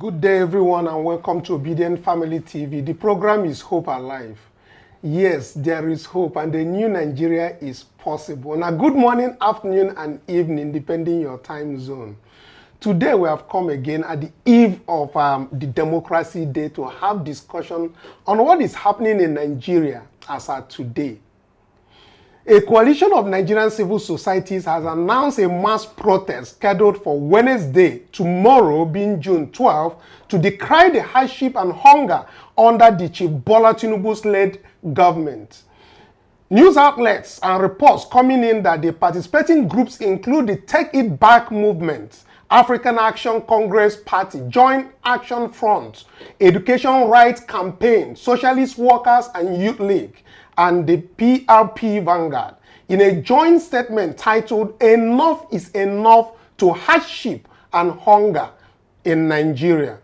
Good day, everyone, and welcome to Obidient Family TV. The program is Hope Alive. Yes, there is hope, and the new Nigeria is possible. Now, good morning, afternoon, and evening, depending your time zone. Today, we have come again at the eve of the Democracy Day to have discussion on what is happening in Nigeria as at today. A coalition of Nigerian civil societies has announced a mass protest scheduled for Wednesday, tomorrow being June 12, to decry the hardship and hunger under the Chief Bola Tinubu's-led government. News outlets and reports coming in that the participating groups include the Take It Back movement, African Action Congress Party, Joint Action Front, Education Rights Campaign, Socialist Workers and Youth League, and the PRP Vanguard, in a joint statement titled "Enough is Enough to Hardship and Hunger in Nigeria."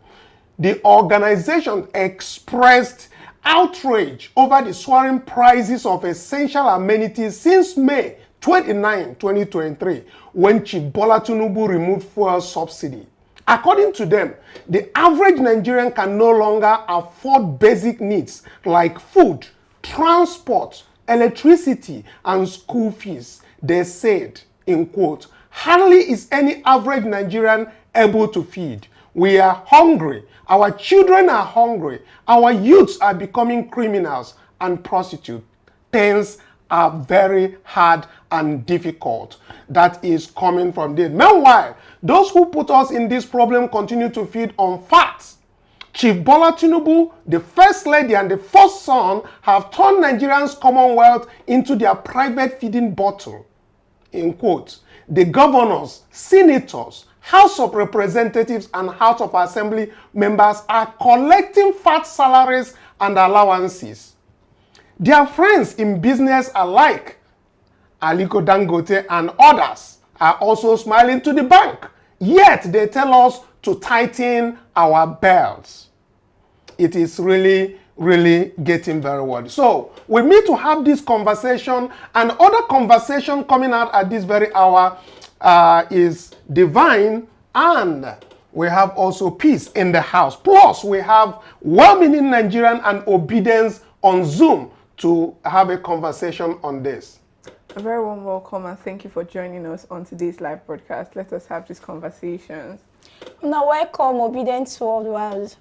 The organization expressed outrage over the soaring prices of essential amenities since May 29, 2023, when Chief Bola Tinubu removed fuel subsidy. According to them, the average Nigerian can no longer afford basic needs like food, transport, electricity, and school fees. They said, in quote, "Hardly is any average Nigerian able to feed. We are hungry. Our children are hungry. Our youths are becoming criminals and prostitutes. Things are very hard and difficult." That is coming from this. Meanwhile, those who put us in this problem continue to feed on fat. Chief Bola Tinubu, the first lady and the first son, have turned Nigerians' commonwealth into their private feeding bottle. In quote, the governors, senators, House of Representatives, and House of Assembly members are collecting fat salaries and allowances. Their friends in business alike, Aliko Dangote and others, are also smiling to the bank. Yet they tell us to tighten our belts. It is really getting very worried. So we need to have this conversation, and other conversation coming out at this very hour is divine, and we have also peace in the house. Plus, we have well-meaning Nigerian and Obedience on Zoom to have a conversation on this. A very warm welcome, and thank you for joining us on today's live broadcast. Let us have these conversations. Now, welcome, Obidient Worldwide.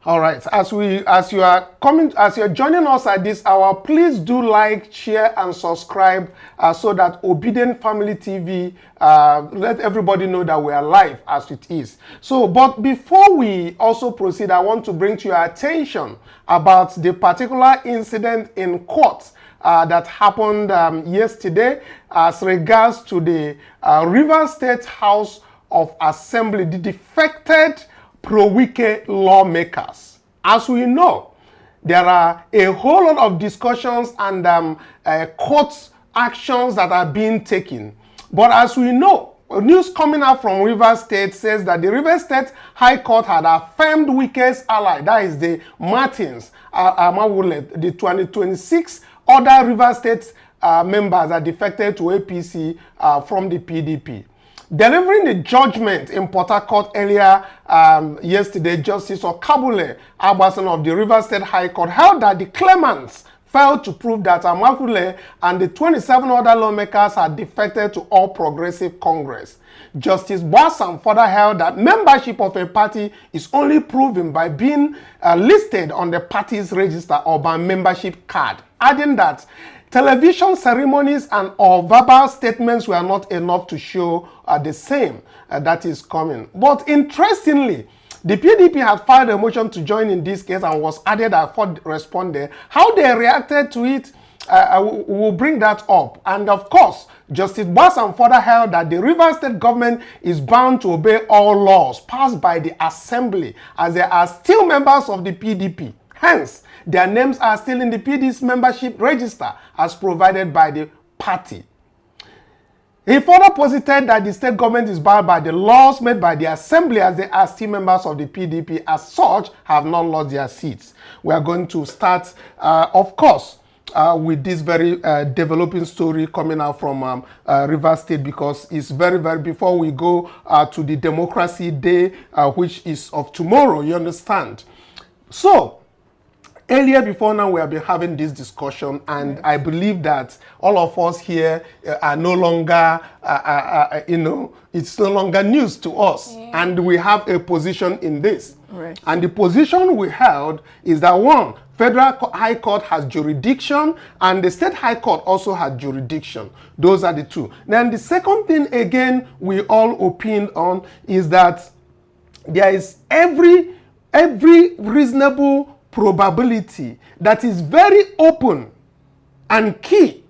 All right, as you're joining us at this hour, please do like, share, and subscribe so that Obidient Family TV let everybody know that we are live as it is. So, but before we also proceed, I want to bring to your attention about the particular incident in court that happened yesterday as regards to the Rivers State House of Assembly, the defected pro-Wike lawmakers. As we know, there are a whole lot of discussions and court actions that are being taken. But as we know, news coming out from Rivers State says that the Rivers State High Court had affirmed Wike's ally, that is the Martins, the 2026 other Rivers State members are defected to APC from the PDP. Delivering the judgment in Port Harcourt earlier yesterday, Justice Okabule Abasan of the Rivers State High Court held that the claimants failed to prove that Amakule and the 27 other lawmakers had defected to All Progressive Congress. Justice Basam further held that membership of a party is only proven by being listed on the party's register or by membership card, adding that television ceremonies and or verbal statements were not enough to show the same that is coming. But interestingly, the PDP had filed a motion to join in this case and was added as fourth respondent. How they reacted to it, we will bring that up. And of course, Justice Basam further held that the Rivers State government is bound to obey all laws passed by the Assembly, as they are still members of the PDP. Hence, their names are still in the PDP's membership register as provided by the party. He further posited that the state government is bound by the laws made by the Assembly, as they are still members of the PDP, as such have not lost their seats. We are going to start, of course, with this very developing story coming out from Rivers State, because it's very, very, before we go to the Democracy Day, which is of tomorrow, you understand. So, earlier before now, we have been having this discussion, and I believe that all of us here are no longer, it's no longer news to us, and we have a position in this. Right. And the position we held is that, one, Federal High Court has jurisdiction, and the State High Court also has jurisdiction. Those are the two. Then the second thing, again, we all opined on is that there is every reasonable probability that is very open and key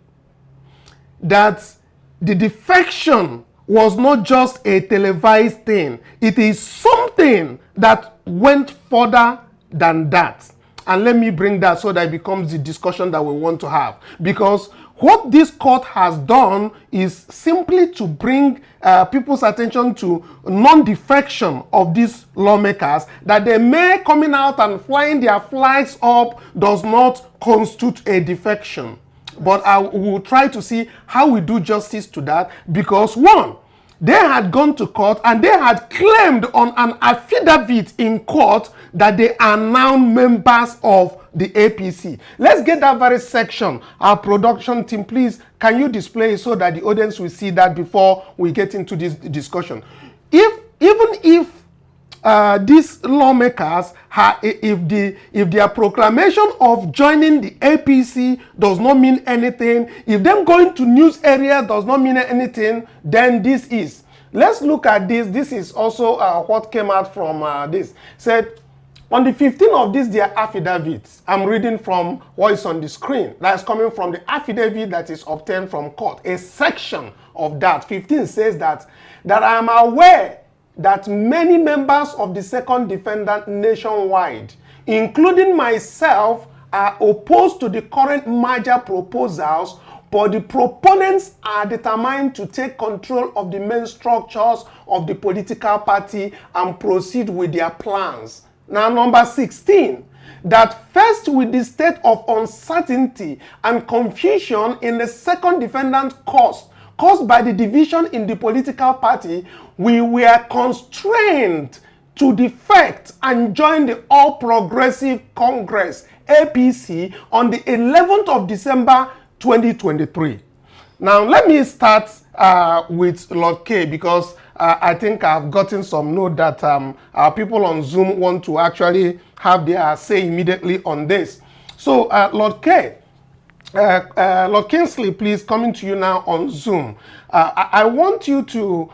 that the defection was not just a televised thing. It is something that went further than that. And let me bring that so that it becomes the discussion that we want to have. Because what this court has done is simply to bring people's attention to non-defection of these lawmakers, that they may coming out and flying their flags up does not constitute a defection. But I will try to see how we do justice to that, because one, they had gone to court and they had claimed on an affidavit in court that they are now members of the APC. Let's get that very section. Our production team, please, can you display it so that the audience will see that before we get into this discussion? Even if these lawmakers, if their proclamation of joining the APC does not mean anything, if them going to news area does not mean anything, then this is. Let's look at this. This is also what came out from this. Said, on the 15th of this, their affidavits. I'm reading from what is on the screen. That's coming from the affidavit that is obtained from court. A section of that, 15, says that I am aware that many members of the second defendant nationwide, including myself, are opposed to the current merger proposals, but the proponents are determined to take control of the main structures of the political party and proceed with their plans. Now, number 16, that first with the state of uncertainty and confusion in the second defendant caused by the division in the political party, we were constrained to defect and join the All Progressive Congress, APC, on the 11th of December 2023. Now, let me start with Lord K, because I think I've gotten some note that our people on Zoom want to actually have their say immediately on this. So, Lord K, Lord Kingsley, please, coming to you now on Zoom. I want you to,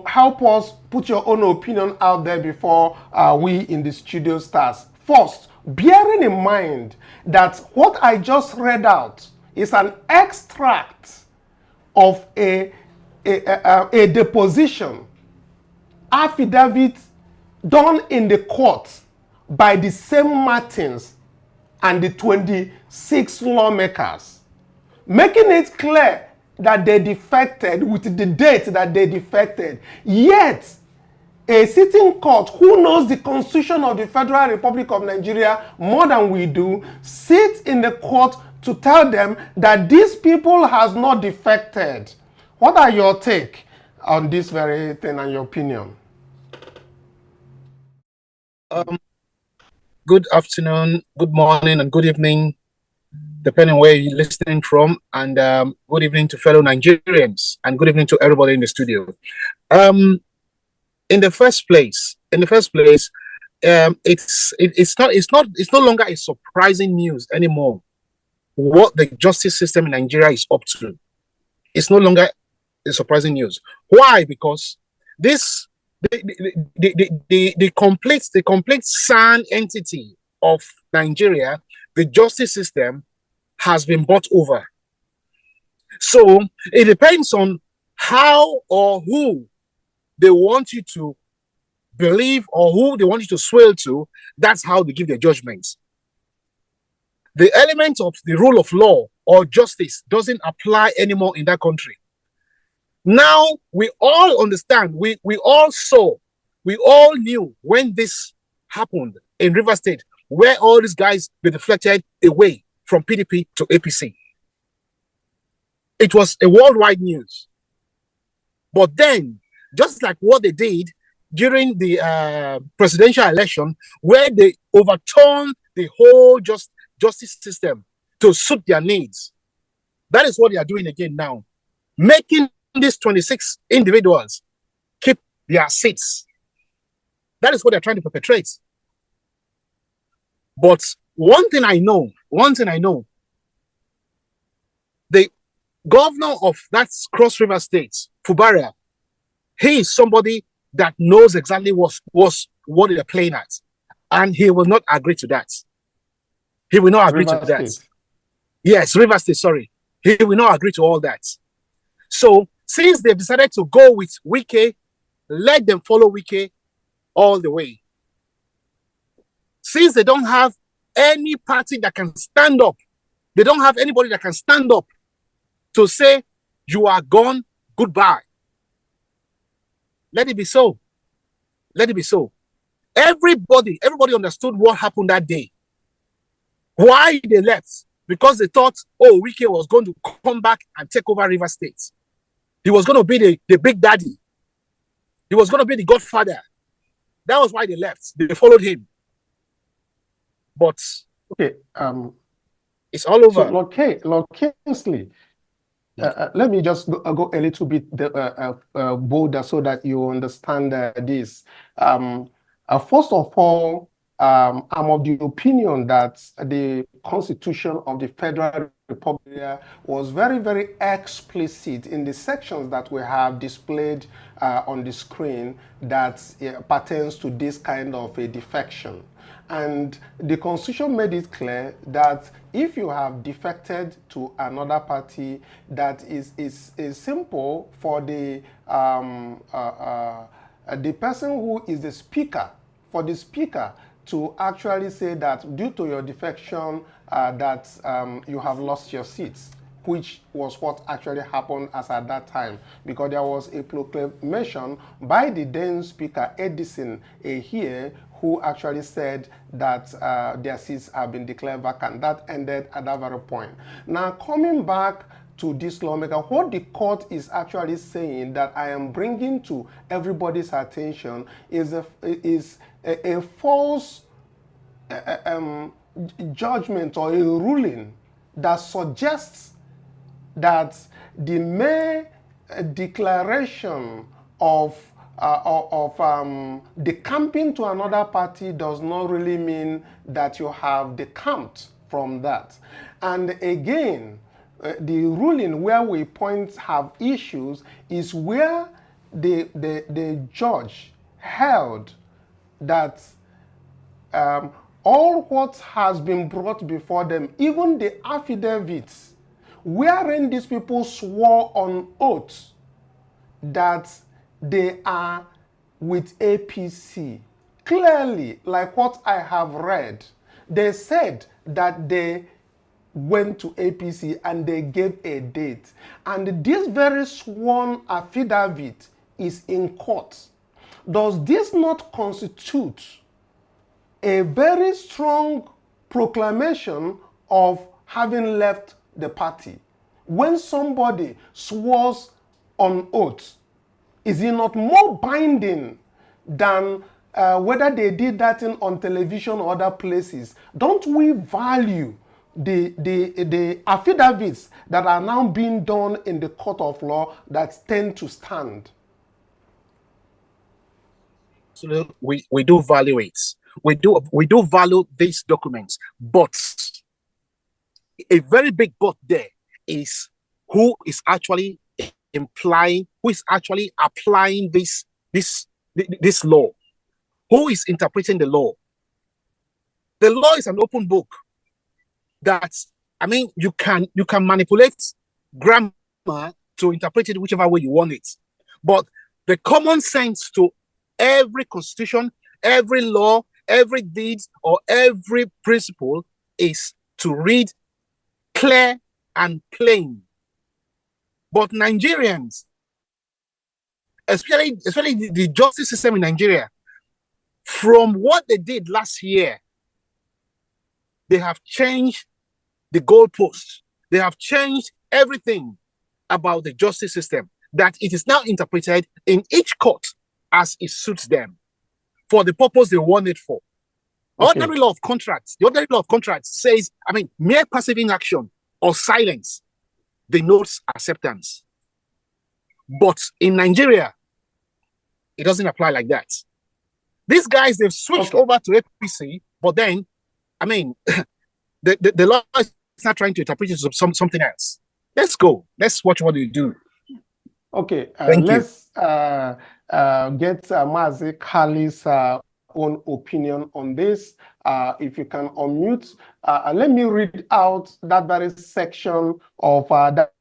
help us put your own opinion out there before we in the studio starts. First, bearing in mind that what I just read out is an extract of a deposition affidavit done in the court by the same Martins and the 26 lawmakers, making it clear that they defected with the date that they defected. Yet, a sitting court who knows the Constitution of the Federal Republic of Nigeria more than we do, sits in the court to tell them that these people has not defected. What are your take on this very thing and your opinion? Good afternoon, good morning, and good evening, depending on where you're listening from. And good evening to fellow Nigerians, and good evening to everybody in the studio. In the first place, it's no longer a surprising news anymore what the justice system in Nigeria is up to. It's no longer a surprising news. Why? Because this the complete sound entity of Nigeria, the justice system, has been bought over. So it depends on how or who they want you to believe or who they want you to swear to. That's how they give their judgments. The element of the rule of law or justice doesn't apply anymore in that country. Now we all understand, we all saw, we all knew when this happened in Rivers State, where all these guys were deflected away from PDP to APC. It was a worldwide news. But then, just like what they did during the presidential election, where they overturned the whole justice system to suit their needs, that is what they are doing again now, making these 26 individuals keep their seats. That is what they're trying to perpetrate. But one thing I know, the governor of that Cross River State, Fubaria, he is somebody that knows exactly what they're playing at. And he will not agree to that. He will not agree to that. Yes, River State, sorry. He will not agree to all that. So, since they've decided to go with Wike, let them follow Wike all the way. Since they don't have any party that can stand up, they don't have anybody that can stand up to say, you are gone, goodbye. Let it be so. Let it be so. Everybody understood what happened that day. Why they left? Because they thought, oh, Wike was going to come back and take over River State. He was going to be the big daddy. He was going to be the godfather. That was why they left. They followed him. But okay, it's all over. So, Lord Kingsley, let me just go a little bit bolder so that you understand this. First of all, I'm of the opinion that the Constitution of the Federal Republic was very, very explicit in the sections that we have displayed on the screen that pertains to this kind of a defection. And the Constitution made it clear that if you have defected to another party, that is simple for the person who is the speaker, for the speaker to actually say that due to your defection, that you have lost your seats, which was what actually happened as at that time, because there was a proclamation by the then Speaker Edison Ehie, who actually said that their seats have been declared vacant. That ended at that very point. Now, coming back to this lawmaker, what the court is actually saying that I am bringing to everybody's attention is a false judgment or a ruling that suggests that the mere declaration of decamping to another party does not really mean that you have decamped from that. And again, the ruling where we point have issues is where the judge held that all what has been brought before them, even the affidavits, wherein these people swore on oath that they are with APC. Clearly, like what I have read, they said that they went to APC and they gave a date. And this very sworn affidavit is in court. Does this not constitute a very strong proclamation of having left the party? When somebody swears on oath, is it not more binding than whether they did that on television or other places? Don't we value the affidavits that are now being done in the court of law that tend to stand? So we do value it. We do value these documents, but a very big but there is who is actually applying this law, who is interpreting the law. The law is an open book that, I mean, you can manipulate grammar to interpret it whichever way you want it. But the common sense to every constitution, every law, every deed, or every principle is to read clear and plain. But Nigerians, especially the justice system in Nigeria, from what they did last year, they have changed the goalposts. They have changed everything about the justice system, that it is now interpreted in each court as it suits them for the purpose they want it for. Okay. Ordinary law of contracts, the ordinary law of contracts says, mere passive inaction or silence denotes acceptance. But in Nigeria, it doesn't apply like that. These guys, they've switched over to APC, but then, the law is not trying to interpret it as something else. Let's go. Let's watch what you do. Okay, let's get Mazi Kali's own opinion on this. If you can unmute, let me read out that very section of that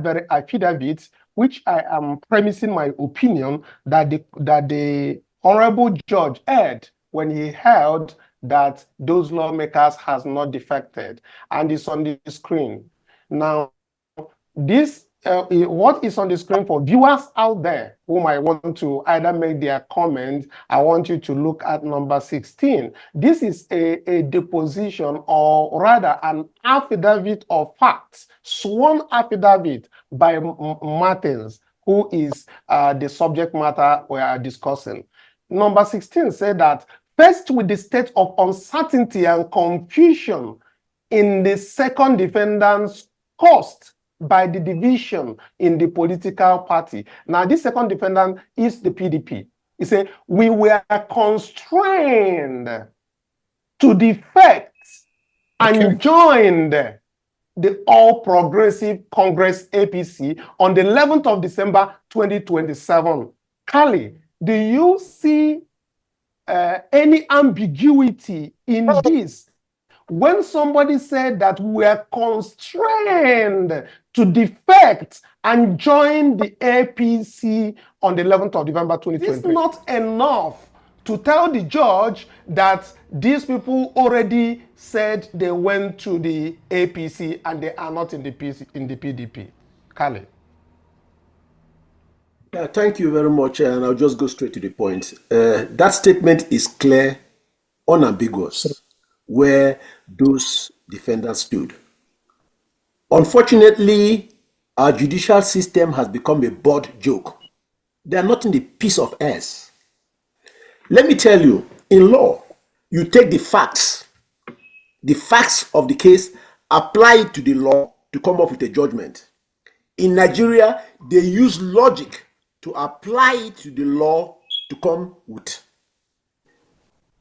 very affidavit, which I am premising my opinion that the honorable judge had when he held that those lawmakers has not defected, and it's on the screen. Now, this what is on the screen for viewers out there who might want to either make their comment, I want you to look at number 16. This is a deposition, or rather an affidavit of facts, sworn affidavit by Martins, who is the subject matter we are discussing. Number 16 said that, faced with the state of uncertainty and confusion in the second defendant's caused by the division in the political party. Now, this second defendant is the PDP. He said, we were constrained to defect and joined the All Progressive Congress APC on the 11th of December 2027. Kali, do you see any ambiguity in this? When somebody said that we are constrained to defect and join the APC on the 11th of November 2020, this is not enough to tell the judge that these people already said they went to the APC and they are not in the PDP. Kali. Thank you very much, and I'll just go straight to the point. That statement is clear, unambiguous, where those defendants stood. Unfortunately, our judicial system has become a bored joke. They are not in the piece of ass. Let me tell you, in law, you take the facts of the case, apply it to the law to come up with a judgment. In Nigeria, they use logic to apply it to the law to come with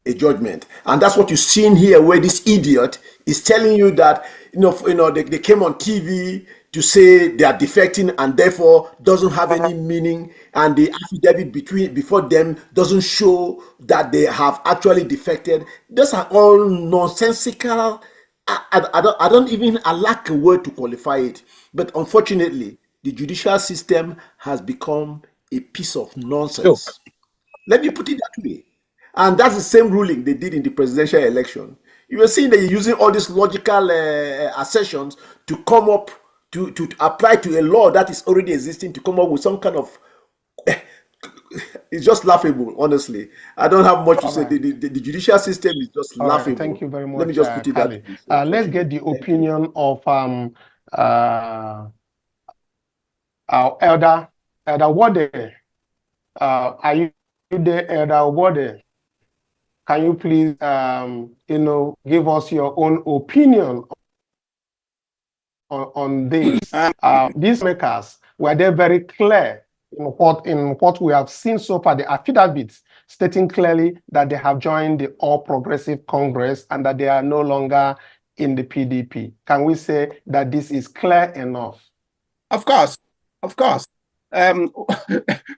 a judgment. And that's what you're seeing here, where this idiot is telling you that they came on TV to say they are defecting and therefore doesn't have any meaning, and the affidavit before them doesn't show that they have actually defected. Those are all nonsensical. I don't even lack a word to qualify it. But unfortunately, the judicial system has become a piece of nonsense. Look. Let me put it that way. And that's the same ruling they did in the presidential election. You were seeing that you're using all these logical assertions to come up, to apply to a law that is already existing, to come up with some kind of... It's just laughable, honestly. I don't have much to say. The judicial system is just laughable. Right, thank you very much. Let me just put it that way. Let's get the opinion of our Elder Wode. Are you there, Elder Wode? Can you please, give us your own opinion on this? These makers, were they very clear in what we have seen so far, the affidavits stating clearly that they have joined the All Progressive Congress and that they are no longer in the PDP? Can we say that this is clear enough? Of course.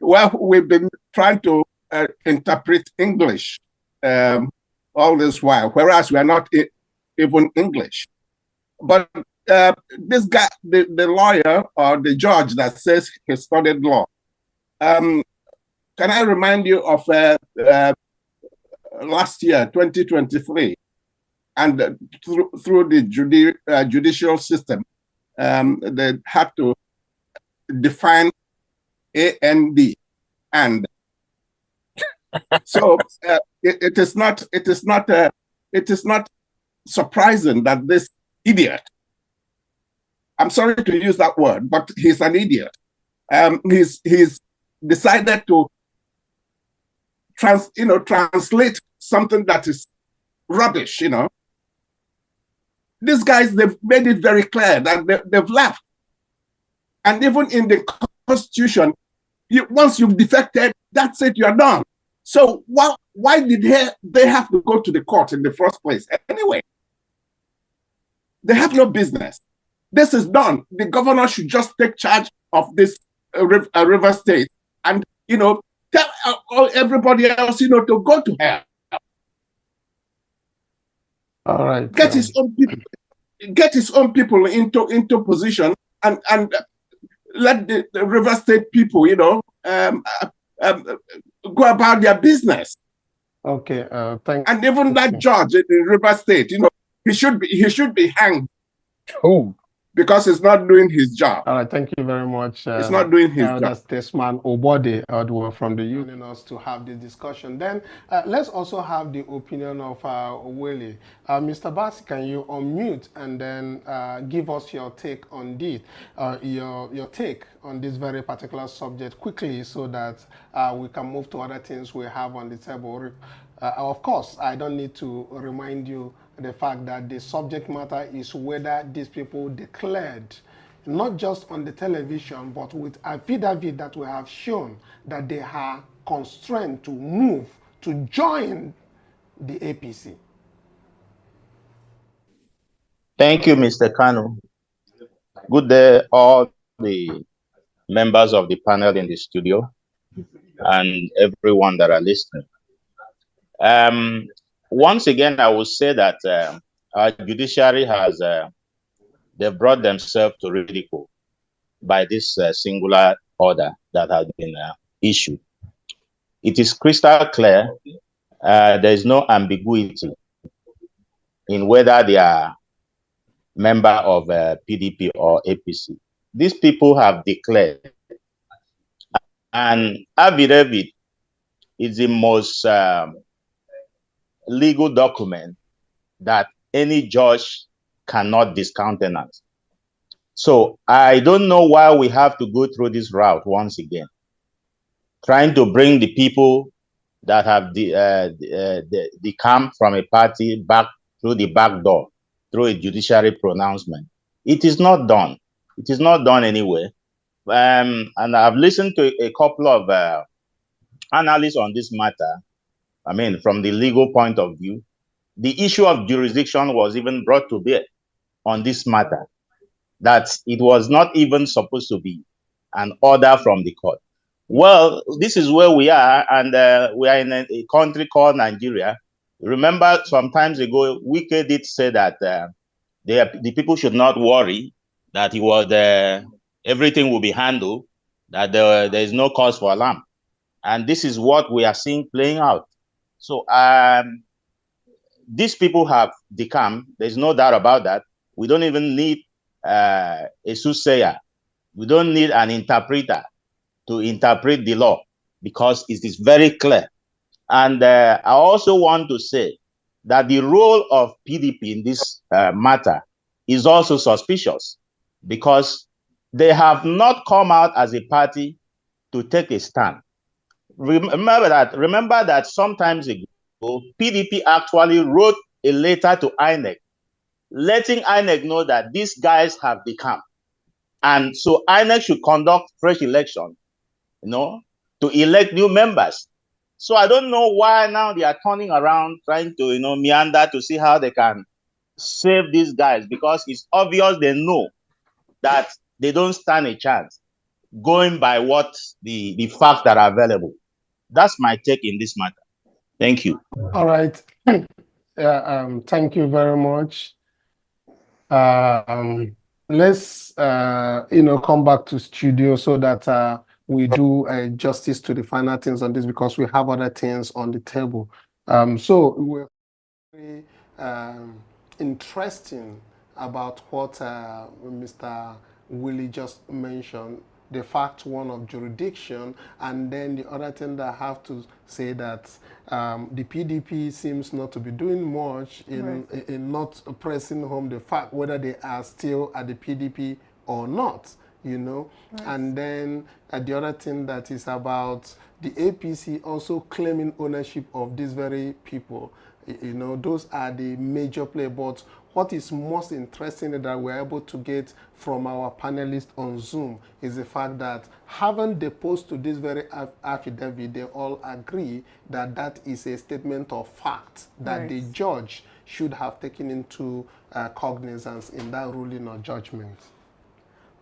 Well, we've been trying to interpret English all this while, whereas we are not even English. But this guy, the lawyer or the judge that says he studied law, can I remind you of last year, 2023, and through the judicial system, they had to define and. So it is not surprising that this idiot. I'm sorry to use that word, but he's an idiot. He's decided to translate something that is rubbish. These guys, they've made it very clear that they've left. And even in the Constitution, once you've defected, that's it, you're done. So why did they have to go to the court in the first place? Anyway, they have no business. This is done. The governor should just take charge of this river state and, tell everybody else, to go to hell. All right. Get his own people into position and let the river state people, go about their business. Okay. Thank. And even that judge in the river state, he should be hanged. Oh. Because he's not doing his job. All right, thank you very much. He's not doing his job. That's Statesman Obode from the union us to have this discussion. Then let's also have the opinion of Willie. Mr. Bassi, can you unmute and then give us your take on this, your take on this very particular subject quickly, so that we can move to other things we have on the table. Of course, I don't need to remind you the fact that the subject matter is whether these people declared, not just on the television, but with affidavit that we have shown that they are constrained to move to join the APC. Thank you, Mr. Kanu. Good day, all the members of the panel in the studio and everyone that are listening. Once again, I will say that our judiciary has they've brought themselves to ridicule by this singular order that has been issued. It is crystal clear. There is no ambiguity in whether they are member of PDP or APC. These people have declared, and affidavit is the most legal document that any judge cannot discountenance. So I don't know why we have to go through this route once again, trying to bring the people that have come from a party back through the back door, through a judiciary pronouncement. It is not done. It is not done anyway. And I've listened to a couple of analysts on this matter. I mean, from the legal point of view, the issue of jurisdiction was even brought to bear on this matter, that it was not even supposed to be an order from the court. Well, this is where we are, and we are in a country called Nigeria. Remember, some times ago, Wike did say that the people should not worry, that it was everything will be handled, that there is no cause for alarm. And this is what we are seeing playing out. So these people have declamed. There's no doubt about that. We don't even need a soothsayer. We don't need an interpreter to interpret the law, because it is very clear. And I also want to say that the role of PDP in this matter is also suspicious, because they have not come out as a party to take a stand. Remember that sometimes ago, PDP actually wrote a letter to INEC, letting INEC know that these guys have become. And so INEC should conduct fresh election, to elect new members. So I don't know why now they are turning around, trying to, meander to see how they can save these guys, because it's obvious they know that they don't stand a chance, going by what the facts that are available. That's my take in this matter. Thank you. All right. Thank you very much. Let's come back to studio so that we do justice to the final things on this, because we have other things on the table. So we're very interesting about what Mr. Willie just mentioned. the fact one of jurisdiction, and then the other thing that I have to say that the PDP seems not to be doing much in not pressing home the fact whether they are still at the PDP or not, you know. And then the other thing that is about the APC also claiming ownership of these very people. You know, those are the major players. But what is most interesting that we're able to get from our panelists on Zoom is the fact that having deposed to this very affidavit, they all agree that that is a statement of fact that the judge should have taken into cognizance in that ruling or judgment.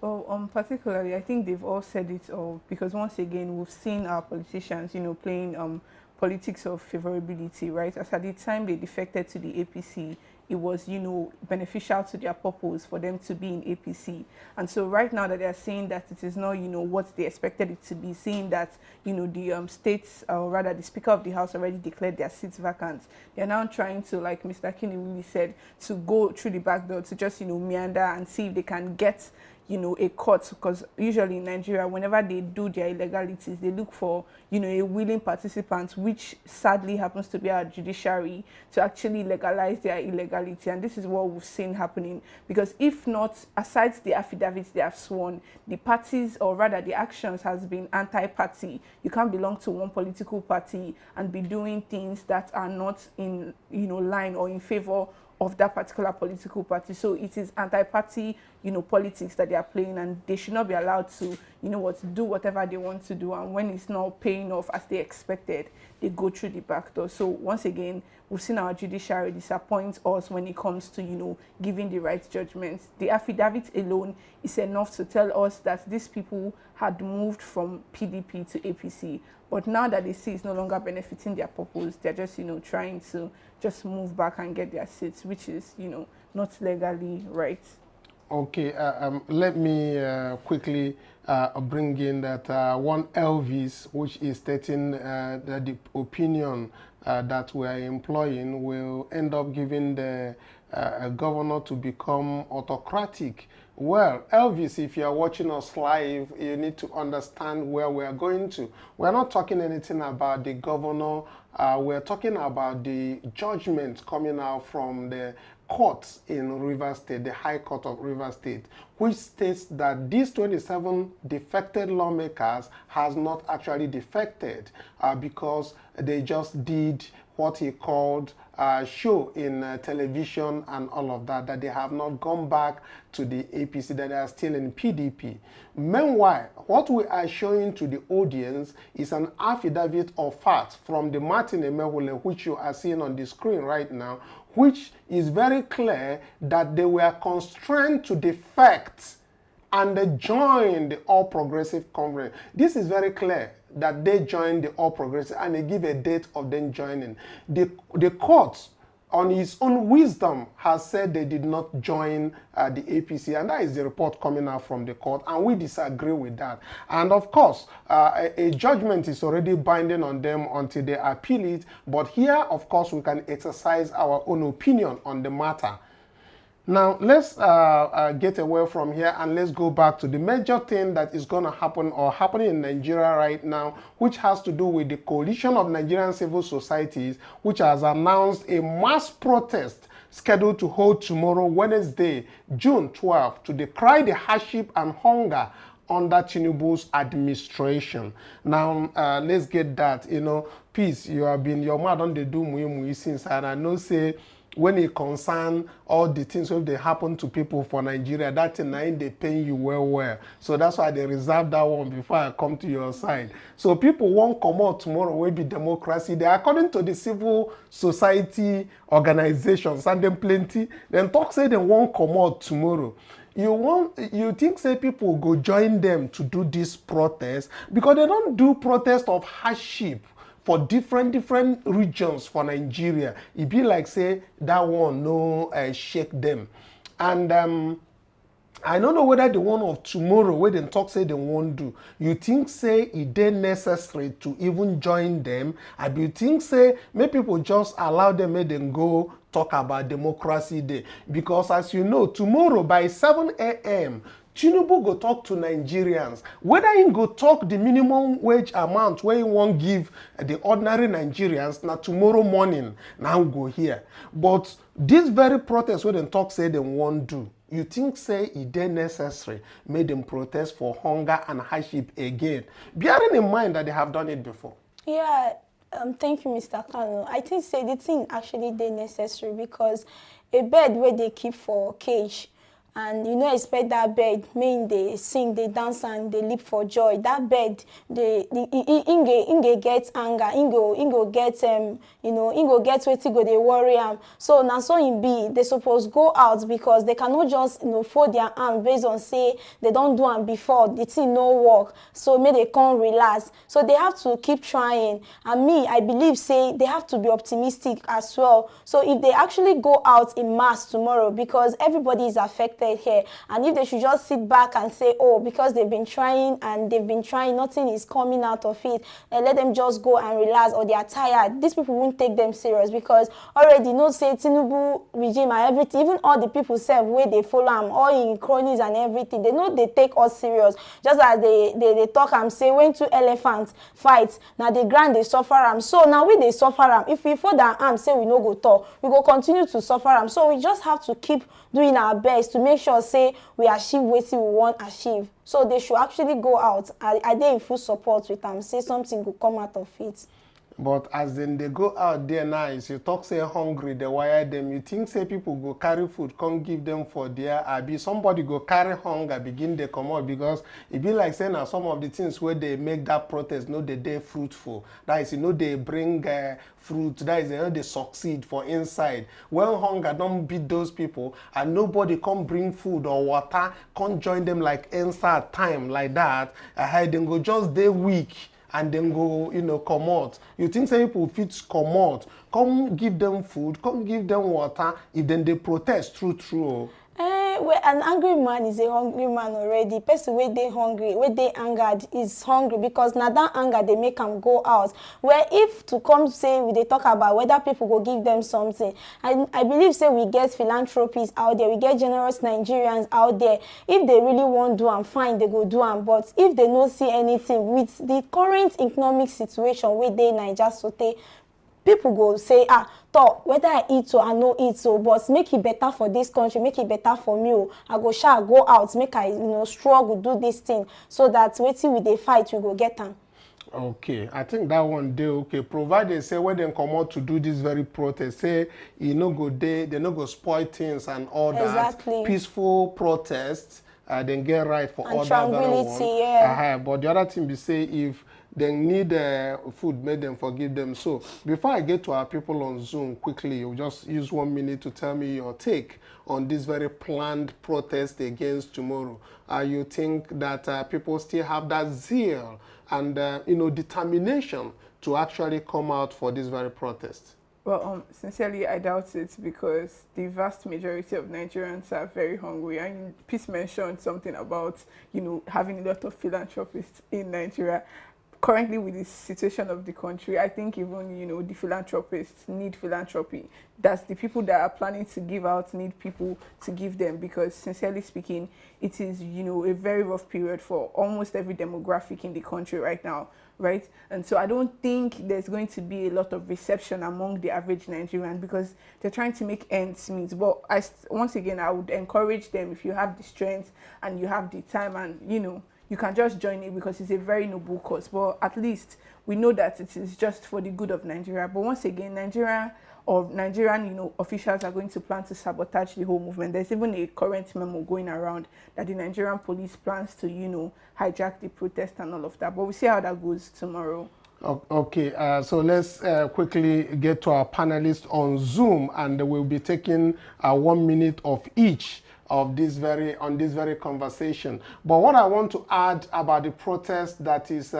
Well, particularly, I think they've all said it all, because once again, we've seen our politicians, you know, playing politics of favorability, right? As at the time they defected to the APC, it was, you know, beneficial to their purpose for them to be in APC. And so right now that they're saying that it is not, you know, what they expected it to be, saying that, you know, the states, or rather the Speaker of the House already declared their seats vacant. They're now trying to, like Mr. Kinney really said, to go through the back door to just, you know, meander and see if they can get, you know, a court, because usually in Nigeria, whenever they do their illegalities, they look for, you know, a willing participant, which sadly happens to be our judiciary, to actually legalize their illegality. And this is what we've seen happening, because if not, aside the affidavits they have sworn, the parties, or rather the actions, has been anti-party. You can't belong to one political party and be doing things that are not in, you know, line or in favor of that particular political party. So it is anti-party, you know, politics that they are playing, and they should not be allowed to, you know what, do whatever they want to do. And when it's not paying off as they expected, they go through the back door. So once again, we've seen our judiciary disappoint us when it comes to, you know, giving the right judgments. The affidavit alone is enough to tell us that these people had moved from PDP to APC. But now that they see it's no longer benefiting their purpose, they're just, you know, trying to just move back and get their seats, which is, you know, not legally right. Okay, let me quickly bring in that one Elvis, which is stating that the opinion that we are employing will end up giving the governor to become autocratic. Well, Elvis, if you are watching us live, you need to understand where we are going to. We're not talking anything about the governor. We're talking about the judgment coming out from the courts in Rivers State, the High Court of Rivers State, which states that these 27 defected lawmakers has not actually defected because they just did what he called show in television and all of that, that they have not gone back to the APC, that they are still in PDP. Meanwhile, what we are showing to the audience is an affidavit of fact from the Martin Emehule, which you are seeing on the screen right now, which is very clear that they were constrained to defect and they joined the All Progressive Conference. This is very clear that they joined the All Progressive, and they give a date of them joining. The court, on his own wisdom, has said they did not join the APC, and that is the report coming out from the court, and we disagree with that. And of course, a judgment is already binding on them until they appeal it, but here, of course, we can exercise our own opinion on the matter. Now, let's get away from here and let's go back to the major thing that is going to happen or happening in Nigeria right now, which has to do with the Coalition of Nigerian Civil Societies, which has announced a mass protest scheduled to hold tomorrow, Wednesday, June 12th, to decry the hardship and hunger under Tinubu's administration. Now, let's get that, you know, peace, you have been, your mother don't do muimu since, and I know say, when it concerns all the things when they happen to people for Nigeria, that thing they pay you well. So that's why they reserve that one before I come to your side. So people won't come out tomorrow will be democracy. They according to the civil society organizations, and them plenty, then talk say they won't come out tomorrow. You think say people go join them to do this protest because they don't do protest of hardship for different regions for Nigeria. It be like say that one no shake them. And I don't know whether the one of tomorrow where they talk say they won't do. You think say it then necessary to even join them? And you think say may people just allow them, make them go talk about Democracy Day? Because as you know, tomorrow by 7 a.m. Tinubu go talk to Nigerians. Whether he go talk the minimum wage amount where he won't give the ordinary Nigerians, now tomorrow morning, now go here. But this very protest where they talk say they won't do. You think say it then necessary made them protest for hunger and hardship again, bearing in mind that they have done it before? Yeah, thank you, Mr. Kanu. I think say the thing actually they necessary because a bird where they keep for cage, and you know expect that bird mean they sing, they dance, and they leap for joy. That bird, inge get anger, ingo get you know, ingo get wetin go they worry am. So now so in be they suppose go out because they cannot just fold their arm based on say they don't do am before the thing no work. So may they come relax. So they have to keep trying. And me, I believe say they have to be optimistic as well. So if they actually go out in mass tomorrow, because everybody is affected here, and if they should just sit back and say, oh, because they've been trying and they've been trying, nothing is coming out of it, and let them just go and relax, or they are tired, these people won't take them serious because already say Tinubu regime and everything, even all the people self where they follow them, all in cronies and everything, they know they take us serious. Just as they talk and say when two elephants fight, now the ground they suffer them. So now we they suffer them. If we fold our arms say we no go talk, we go continue to suffer them. So we just have to keep doing our best to make sure say we achieve what we want to achieve. So they should actually go out. Are they in full support with them? Say something will come out of it. But as then they go out there nice, you talk say hungry, they wire them. You think say people go carry food, come give them for their abi. Somebody go carry hunger, begin they come out because it be like saying now some of the things where they make that protest, no they fruitful. That is, they bring fruit. That is, they succeed for inside. When hunger don't beat those people and nobody come bring food or water, come join them like inside time like that, then go just they weak. And then go, come out. You think some people fit come out, come give them food, come give them water, if then they protest true. Well, an angry man is a hungry man already. Person where they hungry, where they angered is hungry because now that anger they make them go out. Where if to come say we they talk about whether people go give them something, I believe say we get philanthropies out there, we get generous Nigerians out there. If they really want do and fine, they go do them. But if they don't see anything with the current economic situation where they Niger sote, people go say, talk, whether I eat or I no eat so, but make it better for this country, make it better for me. I go out, make I struggle, do this thing, so that waiting with the fight, we go get them. Okay, I think that one day okay. Provided say when they come out to do this very protest, say they no go spoil things and all exactly. That peaceful protests, then get right for and all that very one. Yeah. But the other thing be say if they need food, make them forgive them. So before I get to our people on Zoom quickly, you just use 1 minute to tell me your take on this very planned protest against tomorrow. You think that people still have that zeal and determination to actually come out for this very protest? Well, sincerely, I doubt it because the vast majority of Nigerians are very hungry. And Peace mentioned something about, having a lot of philanthropists in Nigeria. Currently, with the situation of the country, I think even, the philanthropists need philanthropy. That's the people that are planning to give out need people to give them because, sincerely speaking, it is, a very rough period for almost every demographic in the country right now, right? And so I don't think there's going to be a lot of reception among the average Nigerian because they're trying to make ends meet. But once again, I would encourage them if you have the strength and you have the time and, you can just join it because it's a very noble cause. But at least we know that it is just for the good of Nigeria. But once again, Nigerian officials are going to plan to sabotage the whole movement. There's even a current memo going around that the Nigerian police plans to, hijack the protest and all of that. But we'll see how that goes tomorrow. Okay, so let's quickly get to our panelists on Zoom, and we'll be taking 1 minute of each of this very conversation. But what I want to add about the protest that is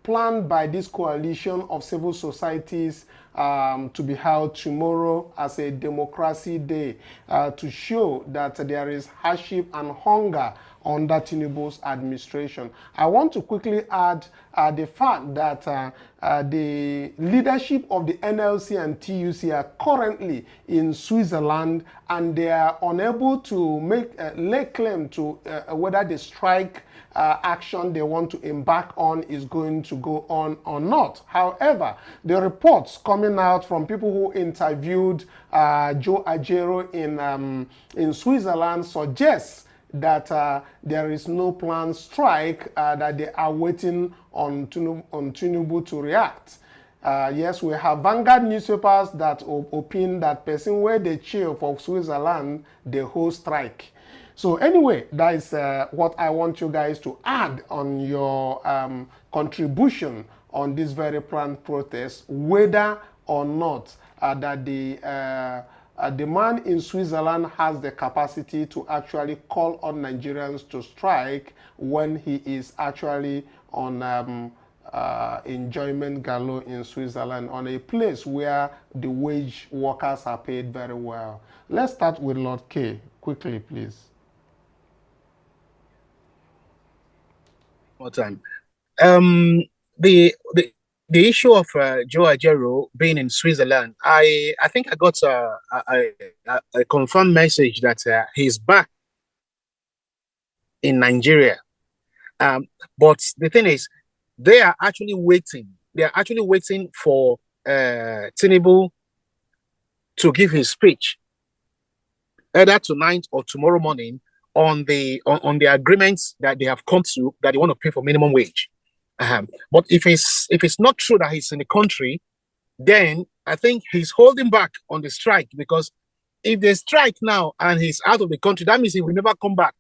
planned by this coalition of civil societies to be held tomorrow as a democracy day to show that there is hardship and hunger under Tinubu's administration. I want to quickly add the fact that the leadership of the NLC and TUC are currently in Switzerland, and they are unable to lay claim to whether the strike action they want to embark on is going to go on or not. However, the reports coming out from people who interviewed Joe Ajaero in Switzerland suggests that there is no planned strike, that they are waiting on Tinubu to react. Yes, we have Vanguard newspapers that opine that person where they cheer for Switzerland, they hold strike. So anyway, that is what I want you guys to add on your contribution on this very planned protest, whether or not that the man in Switzerland has the capacity to actually call on Nigerians to strike when he is actually on enjoyment galore in Switzerland, on a place where the wage workers are paid very well. Let's start with Lord K. Quickly, please. More time. The issue of Joe Ajaero being in Switzerland, I think I got a confirmed message that he's back in Nigeria. But the thing is, they are actually waiting. They are actually waiting for Tinubu to give his speech either tonight or tomorrow morning on the agreements that they have come to, that they want to pay for minimum wage. But if it's not true that he's in the country, then I think he's holding back on the strike, because if they strike now and he's out of the country, that means he will never come back,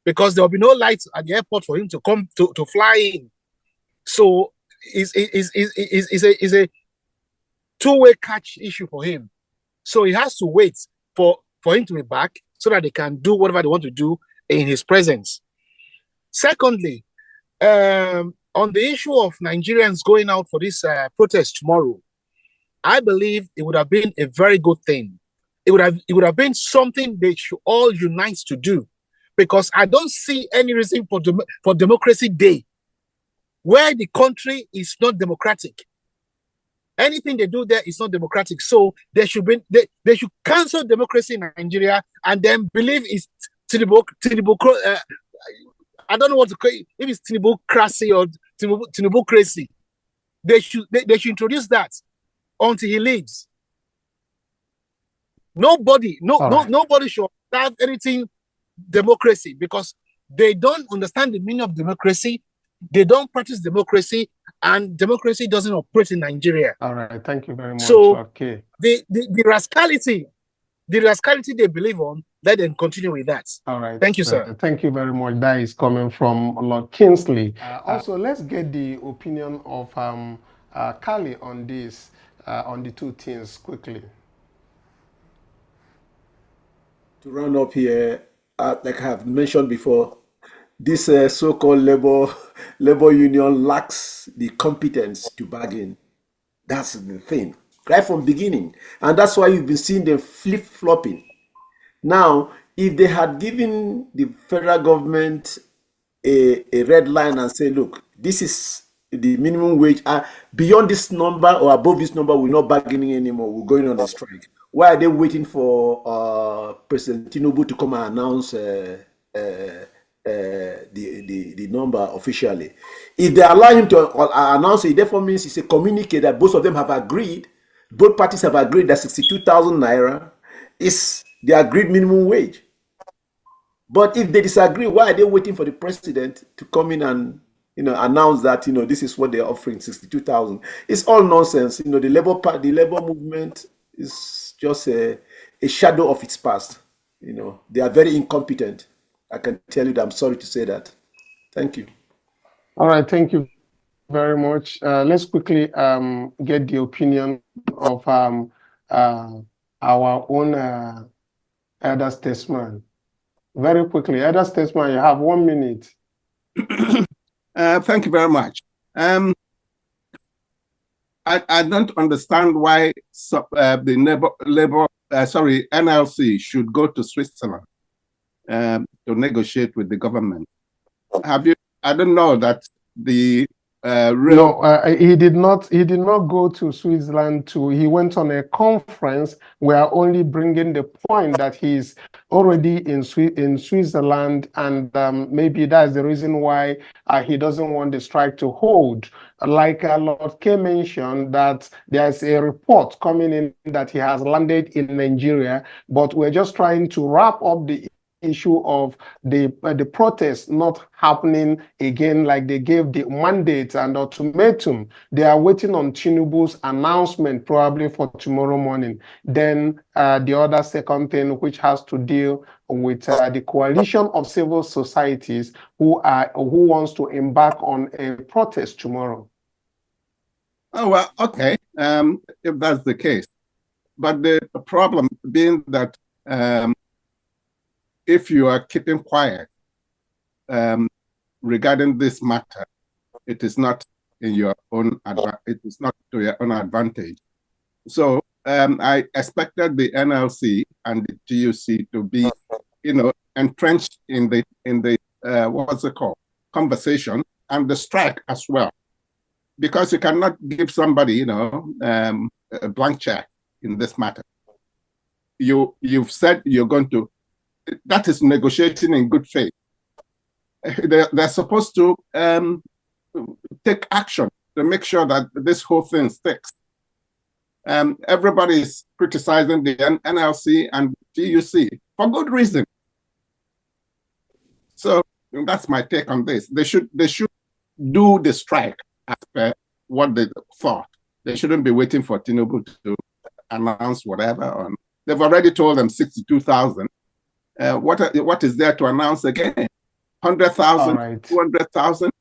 because there will be no lights at the airport for him to come to fly in. So it's a two-way catch issue for him. So he has to wait for him to be back so that they can do whatever they want to do in his presence. Secondly, on the issue of Nigerians going out for this protest tomorrow, I believe it would have been a very good thing. It would have been something they should all unite to do, because I don't see any reason for Democracy Day where the country is not democratic. Anything they do there is not democratic. So they should cancel democracy in Nigeria and then believe it's Tinubu. I don't know what to call it, if it's Tinubocracy or Tinubocracy. They should introduce that until he leaves. Nobody should have anything democracy, because they don't understand the meaning of democracy. They don't practice democracy, and democracy doesn't operate in Nigeria. All right, thank you very much. So okay, the rascality they believe on, let them continue with that. All right, thank you, sir. Thank you very much. That is coming from Lord Kingsley. Also, let's get the opinion of Kali on this, on the two things quickly. To round up here, like I have mentioned before, this so-called labor union lacks the competence to bargain. That's the thing, right from beginning. And that's why you've been seeing them flip-flopping. Now, if they had given the federal government a red line and say, look, this is the minimum wage, beyond this number or above this number, we're not bargaining anymore, we're going on a strike. Why are they waiting for President Tinubu to come and announce the number officially? If they allow him to announce it, therefore means it's a communique that both of them have agreed, both parties have agreed that 62,000 naira is the agreed minimum wage. But if they disagree, why are they waiting for the president to come in and announce that this is what they're offering, 62,000? It's all nonsense. The labor movement is just a shadow of its past. They are very incompetent. I can tell you that. I'm sorry to say that. Thank you. All right, thank you very much. Let's quickly get the opinion of our own elder statesman. Very quickly, elder statesman, you have 1 minute. Thank you very much. I don't understand why the NLC should go to Switzerland. to negotiate with the government. Have you? I don't know that the he did not. He did not go to Switzerland. He went on a conference. We are only bringing the point that he's already in Switzerland, and maybe that's the reason why he doesn't want the strike to hold. Like Lord K mentioned, that there's a report coming in that he has landed in Nigeria, but we're just trying to wrap up the issue of the protest not happening again, like they gave the mandate and ultimatum. They are waiting on Tinubu's announcement probably for tomorrow morning. Then the other second thing, which has to deal with the coalition of civil societies who wants to embark on a protest tomorrow. Oh, well, okay, if that's the case. But the problem being that if you are keeping quiet regarding this matter, it is not in your own it is not to your own advantage. So I expected the NLC and the GUC to be, entrenched in the what's it called, conversation, and the strike as well, because you cannot give somebody a blank check in this matter. You've said you're going to. That is negotiating in good faith. They're supposed to take action to make sure that this whole thing sticks. Everybody is criticizing the NLC and GUC for good reason. So that's my take on this. They should do the strike as per what they thought. They shouldn't be waiting for Tinubu to announce whatever. They've already told them 62,000. What is there to announce again? 100,000, right. 200,000?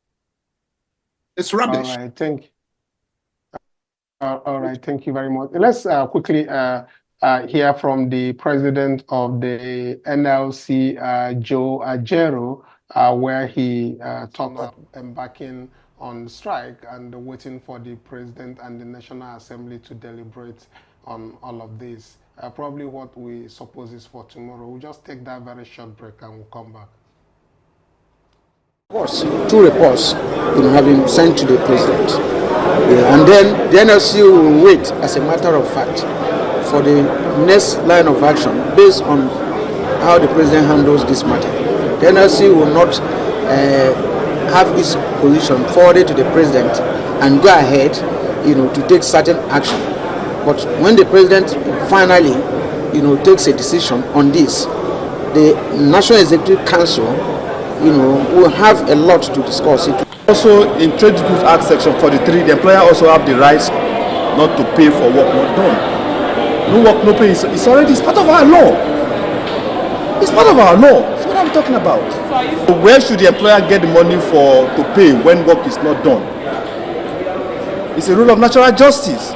It's rubbish. All right, thank you. All right, thank you very much. Let's quickly hear from the president of the NLC, Joe Ajero, where he talked about embarking on strike and waiting for the president and the National Assembly to deliberate on all of this. Probably what we suppose is for tomorrow. We'll just take that very short break and we'll come back. Of course, 2 reports have been sent to the president. And then the NLC will wait, as a matter of fact, for the next line of action based on how the president handles this matter. The NLC will not have its position forwarded to the president and go ahead, to take certain action. But when the president finally, takes a decision on this, the National Executive Council, will have a lot to discuss. Also, in Trade Goods Act section 43, the employer also have the rights not to pay for work not done. No work, no pay. It's part of our law. It's part of our law. That's what I'm talking about. So where should the employer get the money to pay when work is not done? It's a rule of natural justice.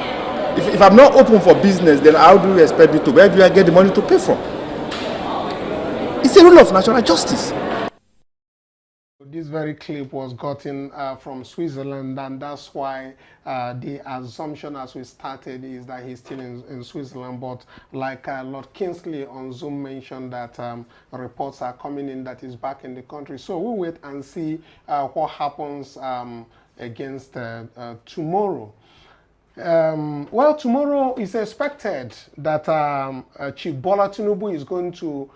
If I'm not open for business, then how do you expect me to? Where do I get the money to pay from? It's a rule of natural justice. This very clip was gotten from Switzerland, and that's why the assumption as we started is that he's still in Switzerland. But like Lord Kingsley on Zoom mentioned that reports are coming in that he's back in the country. So we'll wait and see what happens against tomorrow. Well, tomorrow is expected that Chief Bola Tinubu is going to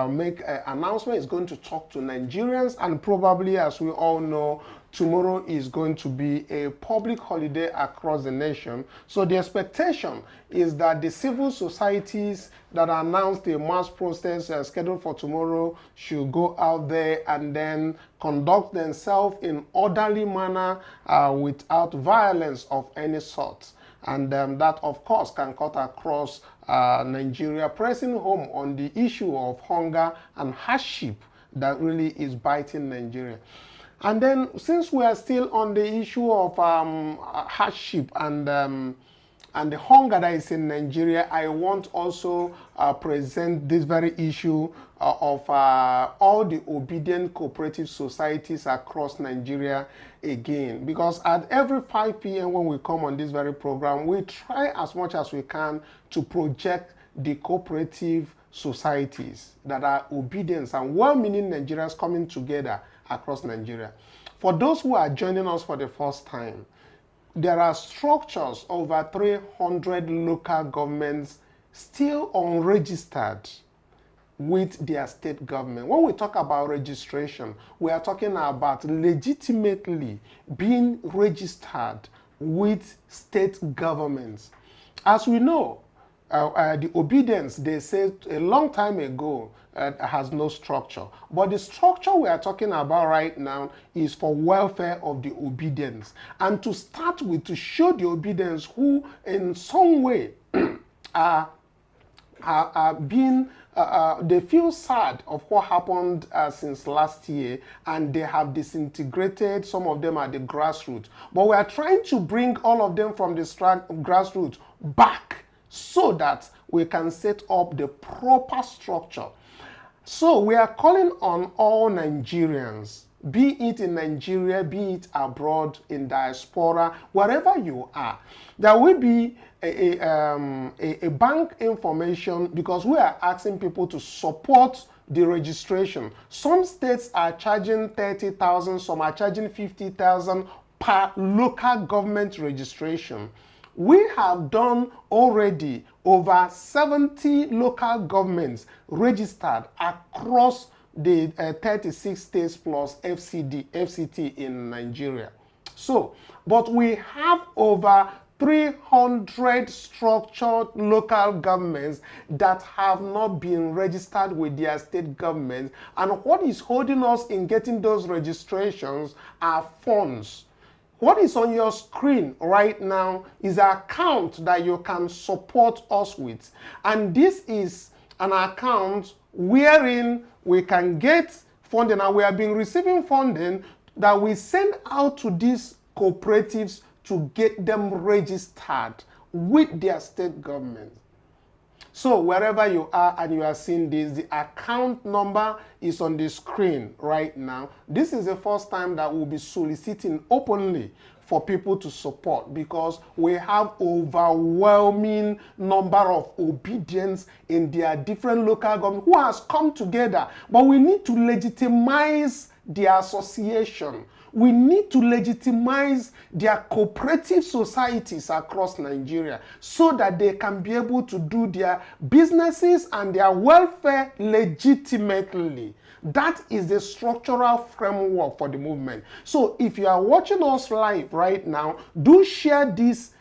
make an announcement, is going to talk to Nigerians, and probably, as we all know, tomorrow is going to be a public holiday across the nation. So the expectation is that the civil societies that announced the mass protest scheduled for tomorrow should go out there and then conduct themselves in orderly manner without violence of any sort. And that, of course, can cut across Nigeria, pressing home on the issue of hunger and hardship that really is biting Nigeria. And then, since we are still on the issue of hardship and the hunger that is in Nigeria, I want also present this very issue of all the obedient cooperative societies across Nigeria again. Because at every 5 p.m. when we come on this very program, we try as much as we can to project the cooperative societies that are obedient and well-meaning Nigerians coming together across Nigeria. For those who are joining us for the first time, there are structures, over 300 local governments still unregistered with their state government. When we talk about registration, we are talking about legitimately being registered with state governments. As we know, the obedience, they said a long time ago, has no structure. But the structure we are talking about right now is for welfare of the obedience. And to start with, to show the obedience who in some way are being, they feel sad of what happened since last year, and they have disintegrated. Some of them at the grassroots. But we are trying to bring all of them from the grassroots back so that we can set up the proper structure. So we are calling on all Nigerians, be it in Nigeria, be it abroad, in diaspora, wherever you are. There will be a bank information, because we are asking people to support the registration. Some states are charging 30,000, some are charging 50,000 per local government registration. We have done already over 70 local governments registered across the 36 states plus FCT in Nigeria. So, but we have over 300 structured local governments that have not been registered with their state governments. And what is holding us in getting those registrations are funds. What is on your screen right now is an account that you can support us with. And this is an account wherein we can get funding, and we have been receiving funding that we send out to these cooperatives to get them registered with their state government. So wherever you are and you are seeing this, the account number is on the screen right now. This is the first time that we'll be soliciting openly for people to support, because we have overwhelming number of obedience in their different local government who has come together. But we need to legitimize the association. We need to legitimize their cooperative societies across Nigeria so that they can be able to do their businesses and their welfare legitimately. That is the structural framework for the movement. So if you are watching us live right now, do share this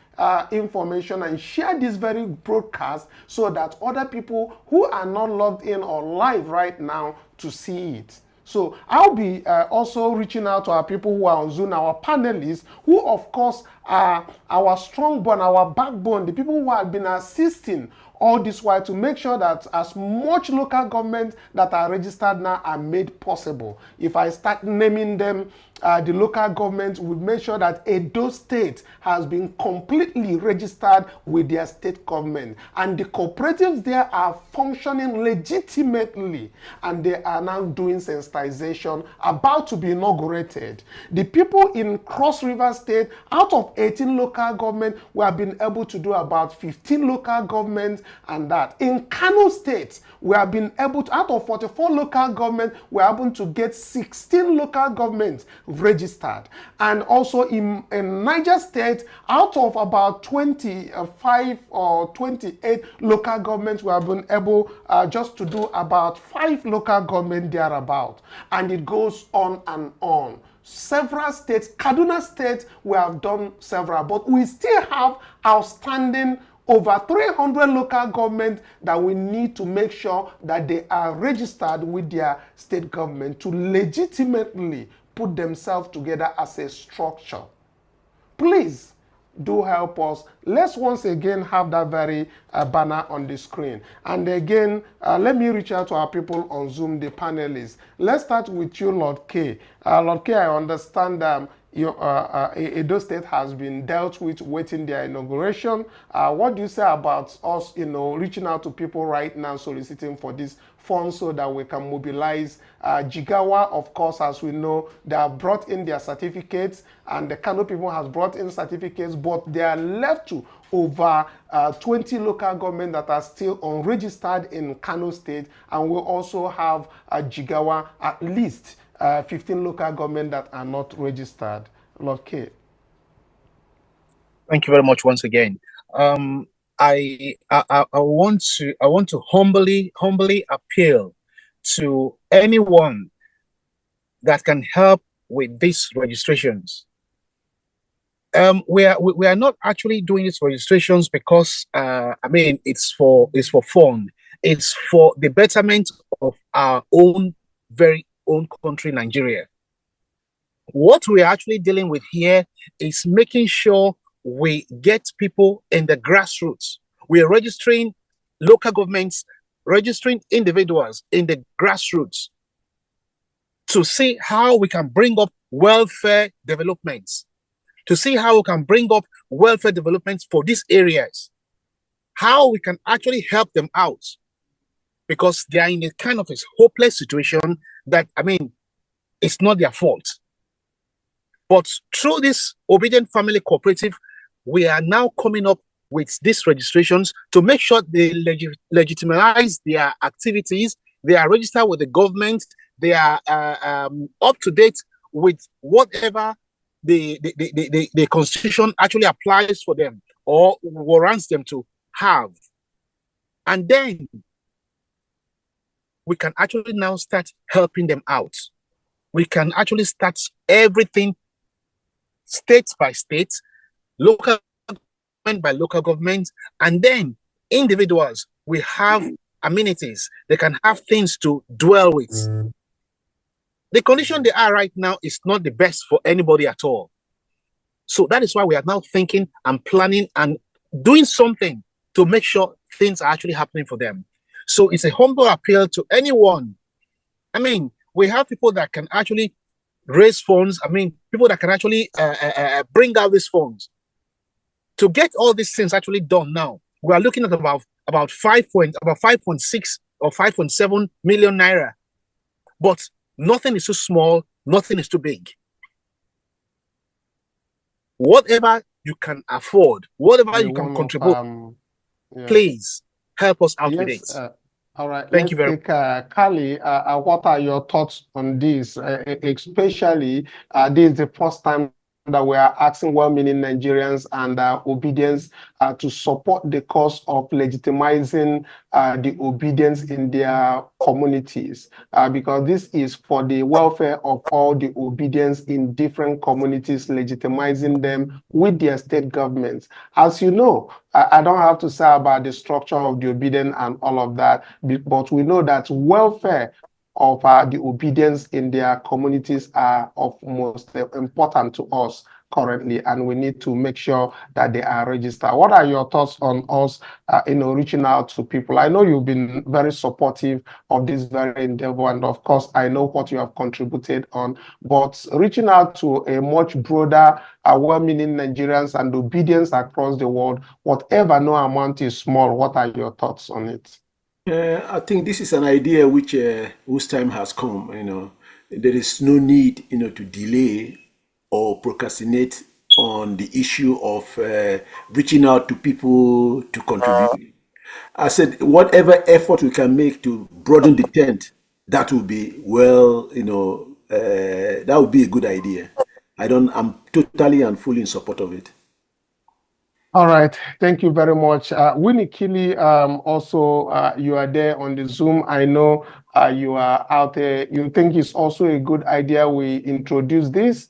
information and share this very broadcast so that other people who are not logged in or live right now to see it. So I'll be also reaching out to our people who are on Zoom, our panelists, who of course are our strong bone, our backbone, the people who have been assisting all this while to make sure that as much local governments that are registered now are made possible. If I start naming them, the local governments will make sure that Edo State has been completely registered with their state government. And the cooperatives there are functioning legitimately. And they are now doing sensitization, about to be inaugurated. The people in Cross River State, out of 18 local governments, we have been able to do about 15 local governments and that. In Kanu State, we have been able to, out of 44 local governments, we are able to get 16 local governments registered. And also in Niger State, out of about 25 or 28 local governments, we have been able just to do about 5 local governments thereabout. And it goes on and on. Several states, Kaduna State, we have done several, but we still have outstanding over 300 local governments that we need to make sure that they are registered with their state government to legitimately put themselves together as a structure. Please do help us. Let's once again have that very banner on the screen. And again, let me reach out to our people on Zoom, the panelists. Let's start with you, Lord K. Lord K, I understand Edo State has been dealt with waiting their inauguration. What do you say about us, reaching out to people right now, soliciting for this funds so that we can mobilize? Jigawa, of course, as we know, they have brought in their certificates, and the Kanu people has brought in certificates, but they are left to over 20 local governments that are still unregistered in Kanu State, and we also have Jigawa, at least 15 local governments that are not registered. Lord K. Thank you very much once again. I want to humbly appeal to anyone that can help with these registrations. We are not actually doing these registrations because it's for fun. It's for the betterment of our very own country, Nigeria. What we are actually dealing with here is making sure we get people in the grassroots. We are registering local governments, registering individuals in the grassroots to see how we can bring up welfare developments, to see how we can bring up welfare developments for these areas, how we can actually help them out, because they are in a kind of a hopeless situation that, it's not their fault. But through this Obidient Family Cooperative, we are now coming up with these registrations to make sure they legitimize their activities, they are registered with the government, they are up to date with whatever the Constitution actually applies for them or warrants them to have. And then we can actually now start helping them out. We can actually start everything state by state, local government by local government, and then individuals will have amenities. They can have things to dwell with. The condition they are right now is not the best for anybody at all. So that is why we are now thinking and planning and doing something to make sure things are actually happening for them. So it's a humble appeal to anyone. We have people that can actually raise funds. People that can actually bring out these funds. To get all these things actually done now, we are looking at about 5.6 or 5.7 million naira. But nothing is too small, nothing is too big. Whatever you can afford, whatever you can contribute, please help us out with it. All right. Thank you very much. Kali, what are your thoughts on this? Especially, this is the first time that we are asking well-meaning Nigerians and Obedience to support the cause of legitimizing the obedience in their communities, because this is for the welfare of all the obedience in different communities, legitimizing them with their state governments. As you know, I don't have to say about the structure of the obedience and all of that, but we know that welfare of the obedience in their communities are of most important to us currently, and we need to make sure that they are registered. What are your thoughts on us, reaching out to people? I know you've been very supportive of this very endeavor, and of course, I know what you have contributed on, but reaching out to a much broader, well-meaning Nigerians and obedience across the world, whatever no amount is small, what are your thoughts on it? I think this is an idea which whose time has come. There is no need, to delay or procrastinate on the issue of reaching out to people to contribute. I said, whatever effort we can make to broaden the tent, that will be that would be a good idea. I'm totally and fully in support of it. All right, thank you very much. Winnie Kili, also you are there on the Zoom. I know you are out there. You think it's also a good idea we introduce this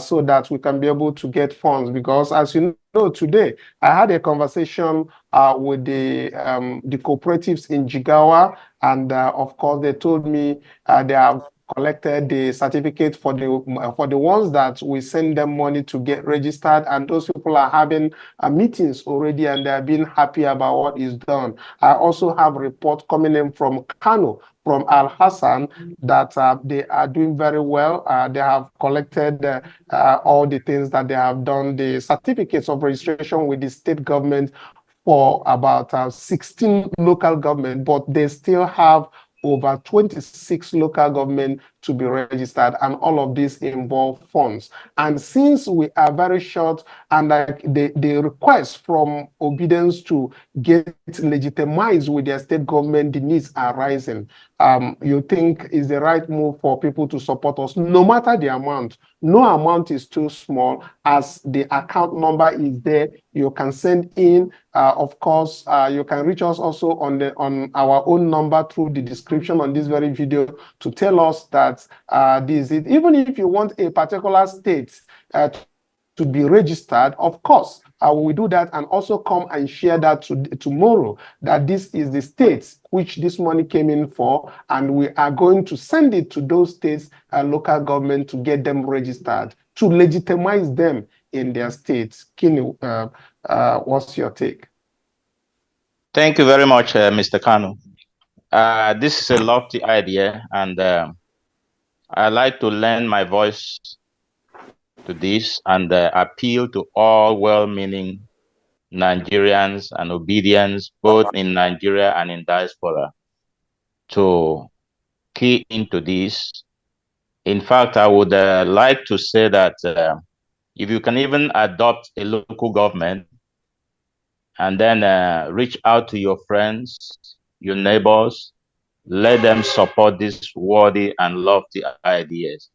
so that we can be able to get funds, because as you know, today I had a conversation with the cooperatives in Jigawa, and of course they told me they have collected the certificate for the ones that we send them money to get registered, and those people are having meetings already, and they're being happy about what is done. I also have a report coming in from Kanu, from Al Hassan, that they are doing very well. They have collected all the things that they have done, the certificates of registration with the state government for about 16 local government, but they still have over 26 local government to be registered, and all of this involve funds. And since we are very short, and like the request from Obedience to get legitimized with their state government, the needs are rising. You think is the right move for people to support us, no matter the amount. No amount is too small, as the account number is there. You can send in. Of course, you can reach us also on our own number through the description on this very video to tell us that this is, even if you want a particular state to be registered, of course, we do that, and also come and share that tomorrow, that this is the states which this money came in for, and we are going to send it to those states local government to get them registered, to legitimize them in their states. Kinu, what's your take? Thank you very much, Mr. Kanu. This is a lofty idea, and I like to lend my voice to this and appeal to all well-meaning Nigerians and Obedience, both in Nigeria and in diaspora, to key into this. In fact, I would like to say that if you can even adopt a local government and then reach out to your friends, your neighbors, let them support these worthy and lofty ideas.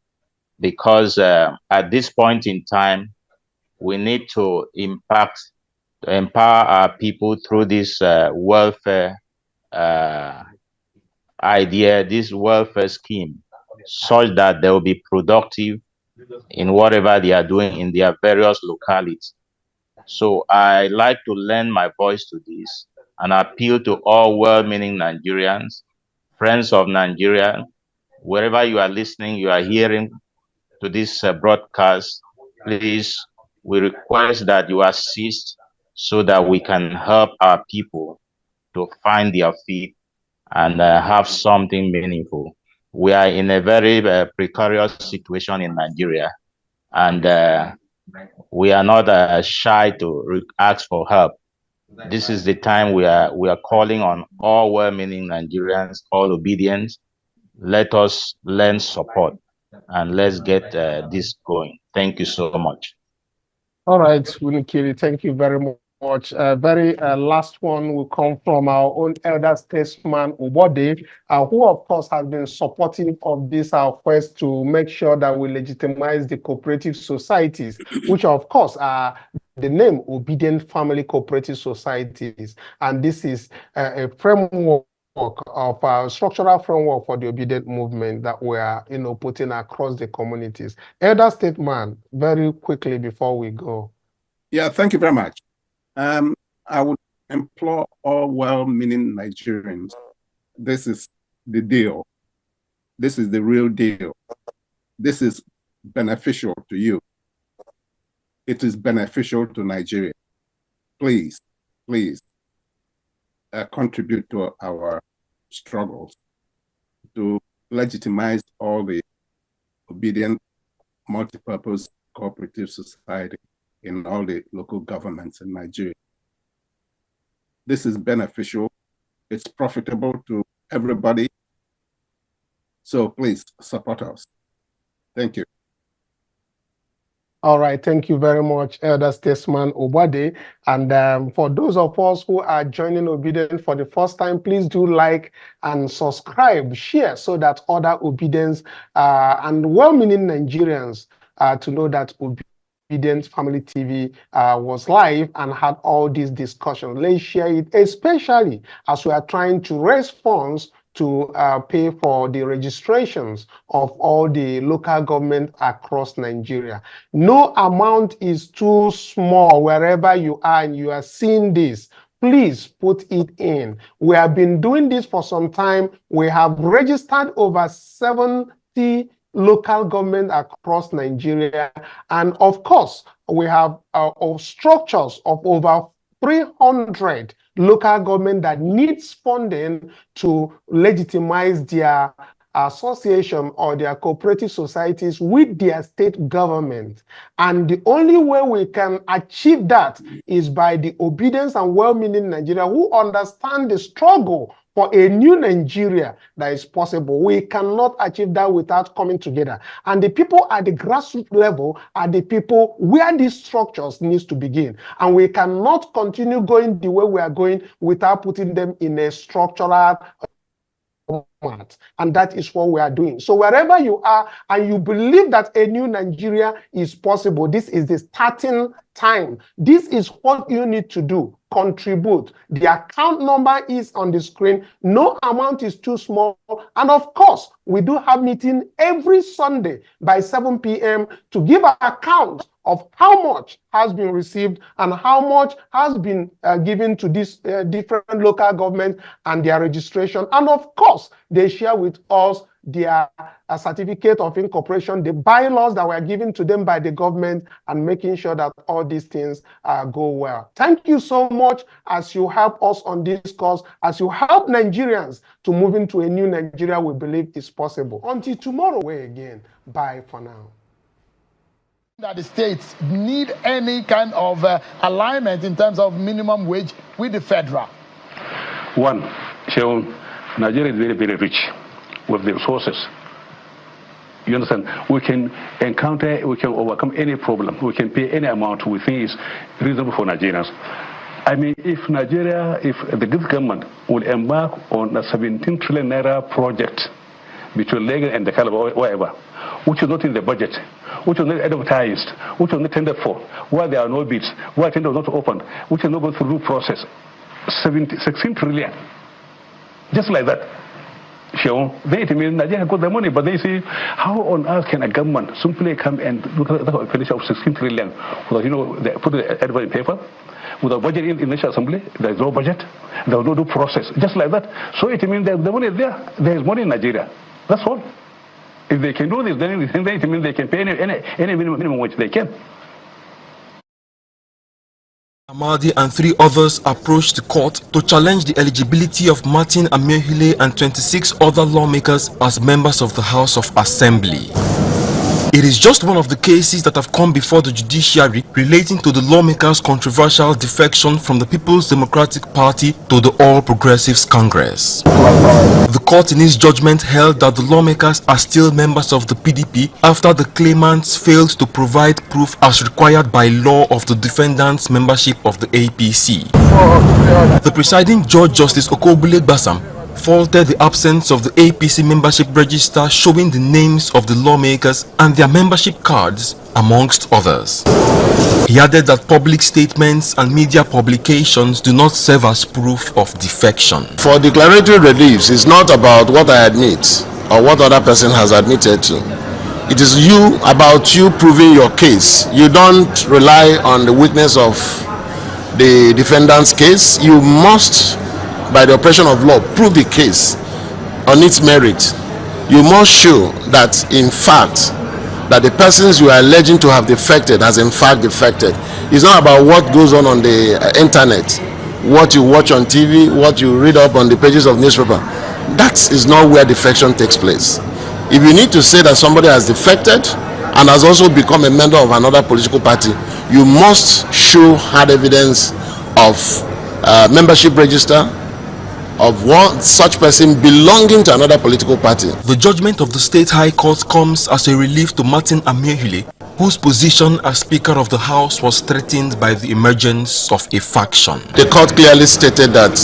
Because at this point in time, we need to empower our people through this welfare idea, this welfare scheme, such that they will be productive in whatever they are doing in their various localities. So I like to lend my voice to this and appeal to all well-meaning Nigerians, friends of Nigeria, wherever you are listening, you are hearing to this broadcast, please, we request that you assist so that we can help our people to find their feet and have something meaningful. We are in a very precarious situation in Nigeria, and we are not shy to ask for help. This is the time we are calling on all well-meaning Nigerians, all Obedience. Let us lend support and let's get this going. Thank you so much. All right, Winikiri, thank you very much. Very last one will come from our own elder statesman, Obode, who of course has been supportive of this our quest to make sure that we legitimize the cooperative societies, which of course are the name Obedient Family Cooperative Societies. And this is a framework of our structural framework for the Obedient movement that we are, putting across the communities. Elder statesman, very quickly before we go. Yeah, thank you very much. I would implore all well-meaning Nigerians, this is the deal. This is the real deal. This is beneficial to you. It is beneficial to Nigeria. Please, please contribute to our struggles to legitimize all the obedient multipurpose cooperative society in all the local governments in Nigeria. This is beneficial. It's profitable to everybody. So please support us. Thank you. All right, thank you very much, Elder Statesman Obade. And for those of us who are joining Obedient for the first time, please do like and subscribe, share, so that other Obedience and well-meaning Nigerians to know that Obedient Family TV was live and had all these discussions. Let's share it, especially as we are trying to raise funds to pay for the registrations of all the local government across Nigeria. No amount is too small wherever you are and you are seeing this. Please put it in. We have been doing this for some time. We have registered over 7 60 local governments across Nigeria. And of course, we have structures of over 300 local government that needs funding to legitimize their association or their cooperative societies with their state government. And the only way we can achieve that is by the obedience and well-meaning Nigeria who understand the struggle for a new Nigeria that is possible. We cannot achieve that without coming together. And the people at the grassroots level are the people where these structures needs to begin. And we cannot continue going the way we are going without putting them in a structural format. And that is what we are doing. So wherever you are and you believe that a new Nigeria is possible, this is the starting time. This is what you need to do. Contribute. The account number is on the screen. No amount is too small. And of course, we do have meeting every Sunday by 7 p.m. to give an account of how much has been received and how much has been given to these different local governments and their registration. And of course, they share with us their certificate of incorporation, the bylaws that were given to them by the government, and making sure that all these things go well. Thank you so much as you help us on this cause, as you help Nigerians to move into a new Nigeria we believe is possible. Until tomorrow, way again. Bye for now. That the states need any kind of alignment in terms of minimum wage with the federal. One, Nigeria is very, very rich with the resources. You understand? We can overcome any problem. We can pay any amount we think is reasonable for Nigerians. I mean, if the government would embark on a 17 trillion naira project between Lagos and the Calabar, wherever, which is not in the budget, which is not advertised, which is not tendered for, where there are no bids, where tender is not opened, which is not going through process, 16 trillion, just like that. They mean Nigeria got the money, but they say, how on earth can a government simply come and look at the expenditure of 16 trillion without, they put the advert in paper, without budget in the National Assembly, there is no budget, there is no due process, just like that. So it means that the money is there. There is money in Nigeria. That's all. If they can do this, then it means they can pay any minimum wage they can. Amadi and 3 others approached the court to challenge the eligibility of Martin Ameohile and 26 other lawmakers as members of the House of Assembly. It is just one of the cases that have come before the judiciary relating to the lawmakers' controversial defection from the People's Democratic Party to the All Progressives Congress. The court in its judgment held that the lawmakers are still members of the PDP after the claimants failed to provide proof as required by law of the defendants' membership of the APC. The presiding judge, Justice Okobule Basam, faulted the absence of the APC membership register showing the names of the lawmakers and their membership cards, amongst others. He added that public statements and media publications do not serve as proof of defection. For declaratory reliefs, it's not about what I admit or what other person has admitted to. It is about you proving your case. You don't rely on the witness of the defendant's case. You must, by the operation of law, prove the case on its merit. You must show that in fact that the persons you are alleging to have defected has in fact defected. It's not about what goes on the internet, what you watch on TV, what you read up on the pages of newspaper. That is not where defection takes place. If you need to say that somebody has defected and has also become a member of another political party, you must show hard evidence of membership register of one such person belonging to another political party. The judgment of the State High Court comes as a relief to Martin Ameohile, whose position as Speaker of the House was threatened by the emergence of a faction. The court clearly stated that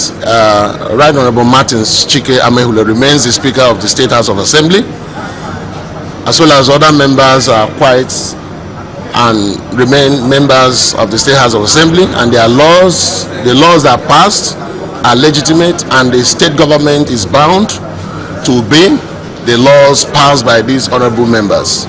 Right Honorable Martin Chike Ameohile remains the Speaker of the State House of Assembly, as well as other members are quiet and remain members of the State House of Assembly, and their laws, the laws that are passed, are legitimate, and the state government is bound to obey the laws passed by these honorable members.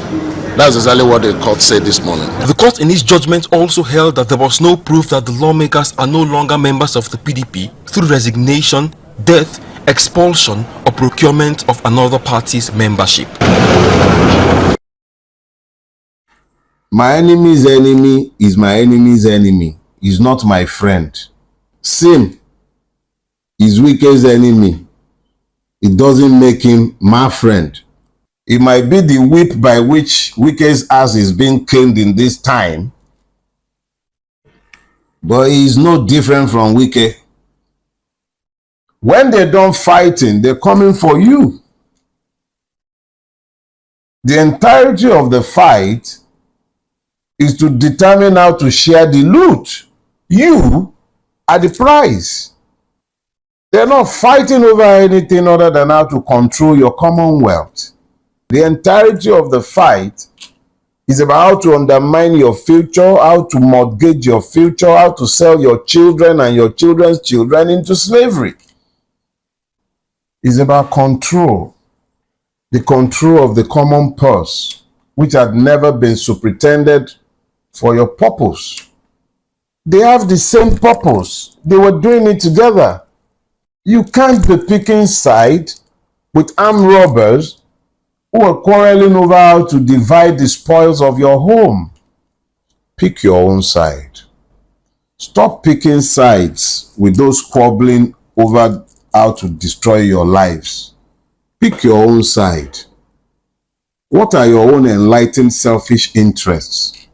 That's exactly what the court said this morning. The court in its judgment also held that there was no proof that the lawmakers are no longer members of the PDP through resignation, death, expulsion or procurement of another party's membership. My enemy's enemy is my enemy's enemy. Is not my friend. Sim is Wike's enemy. It doesn't make him my friend. It might be the whip by which Wike's ass is being claimed in this time, but he is no different from Wike. When they're done fighting, they're coming for you. The entirety of the fight is to determine how to share the loot. You are the prize. They're not fighting over anything other than how to control your commonwealth. The entirety of the fight is about how to undermine your future, how to mortgage your future, how to sell your children and your children's children into slavery. It's about control. The control of the common purse, which had never been superintended for your purpose. They have the same purpose. They were doing it together. You can't be picking side with armed robbers who are quarreling over how to divide the spoils of your home. Pick your own side. Stop picking sides with those squabbling over how to destroy your lives. Pick your own side. What are your own enlightened selfish interests?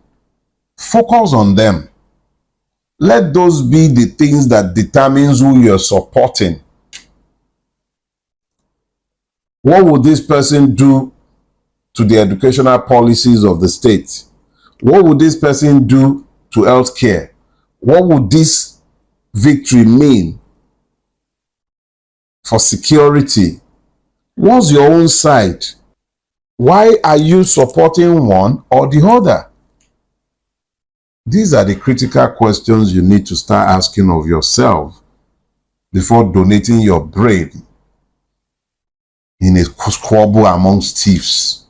Focus on them. Let those be the things that determines who you're supporting. What would this person do to the educational policies of the state? What would this person do to healthcare? What would this victory mean for security? What's your own side? Why are you supporting one or the other? These are the critical questions you need to start asking of yourself before donating your brain in a squabble amongst thieves.